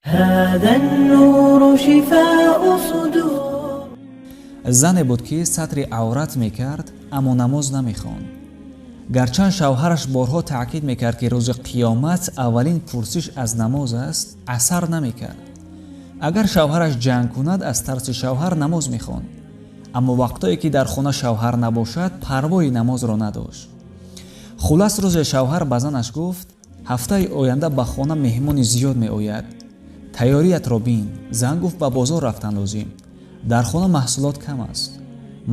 هذا النور شفاء صدور. зане буд ки сатри аврат мекард, аммо намоз намехонд. гарчанд шавҳараш борҳо таъкид мекард ки рӯзи қиёмат аввалин пурсиш аз намоз аст, асар намекард. агар шавҳараш ҷанг кунад, аз тарси шавҳар намоз мехонд, аммо вақтое ки дар хона шавҳар набошад, парвои намозро надошт. хулас рӯзе шавҳар ба занаш гуфт: ҳафтаи оянда ба хона меҳмони зиёд меояд, тайёриятро бин. зан гуфт: ба бозор рафтан лозим, дар хона маҳсулот кам аст.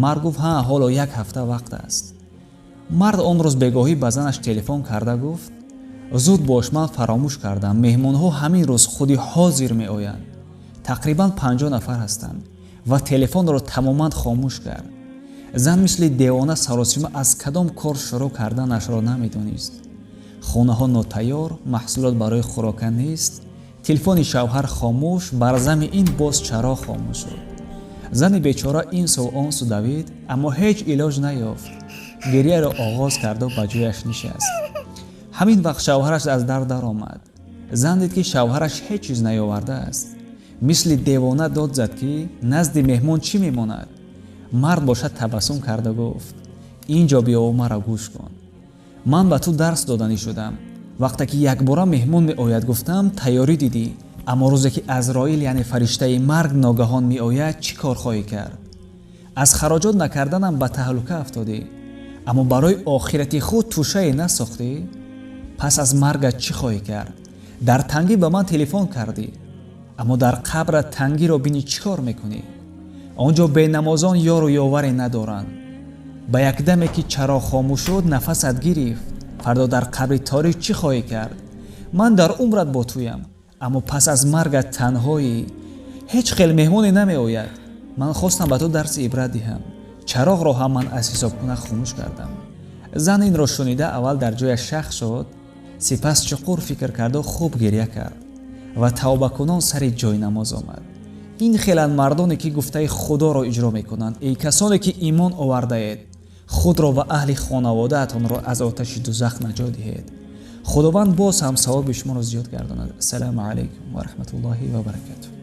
мард гуфт: ҳа, ҳоло 1 ҳафта вақт аст. мард он рӯз бегоҳӣ ба занаш телефон карда гуфт: зуд бош, ман фаромӯш кардам, меҳмонҳо ҳамин рӯз худи ҳозир меоянд, тақрибан 50 нафар ҳастанд. ва телефонро тамоман хомӯш кард. зан мисли девона саросима аз кадом кор шурӯъ карданашро намедонист. хонаҳо нотайёр, маҳсулот барои хӯрока нест. телефони шавҳар хомӯш, бар зами ин боз чароғ хомӯш шуд. зани бечора инсу онсу давид, аммо ҳеҷ илоҷ наёфт. гирияро оғоз карду ба ҷояш нишаст. ҳамин вақт шавҳараш аз дар даромад. зан дид ки шавҳараш ҳеҷ чиз наёвардааст. мисли девона дод зад ки назди меҳмон чӣ мемонад. мард бошад табассум карда гуфт: инҷо биёву маро гӯш кун. ман ба ту дарс доданӣ шудам. вақте ки якбора меҳмон меояд гуфтам, тайёрӣ дидӣ, аммо рӯзе ки азроил, яъне фариштаи марг ногаҳон меояд, чӣ кор хоҳӣ кард? аз хароҷот накарданам ба таҳлука афтодӣ, аммо барои охирати худ тӯшае насохтӣ? пас аз маргат чӣ хоҳӣ кард? дар тангӣ ба ман телефон кардӣ, аммо дар қабрат тангиро бинӣ чӣ кор мекунӣ? онҷо бенамозон ёру ёваре надоранд. ба якдаме ки чароғ хомӯш шуд, нафасат гирифт. фардо дар қабри торик чӣ хоҳӣ кард? ман дар умрат бо туям, аммо пас аз маргат танҳоӣ. ҳеҷ хел меҳмоне намеояд. ман хостам ба ту дарси ибрат диҳам. чароғро ҳам ман аз ҳисобкунак хомӯш кардам. зан инро шунида аввал дар ҷояш шах шуд, сипас чуқур фикр карду хуб гирья кард ва тавбакунон сари ҷойнамоз омад. ин хеланд мардоне ки гуфтаи худоро иҷро мекунанд. эй касоне ки имон овардаед, худро ва аҳли хонаводаатонро аз оташи дузах наҷот диҳед. худованд боз ҳам савоби шуморо зиёд гардонад. ассалому алайкум ва раҳматуллоҳи ва баракатуҳ.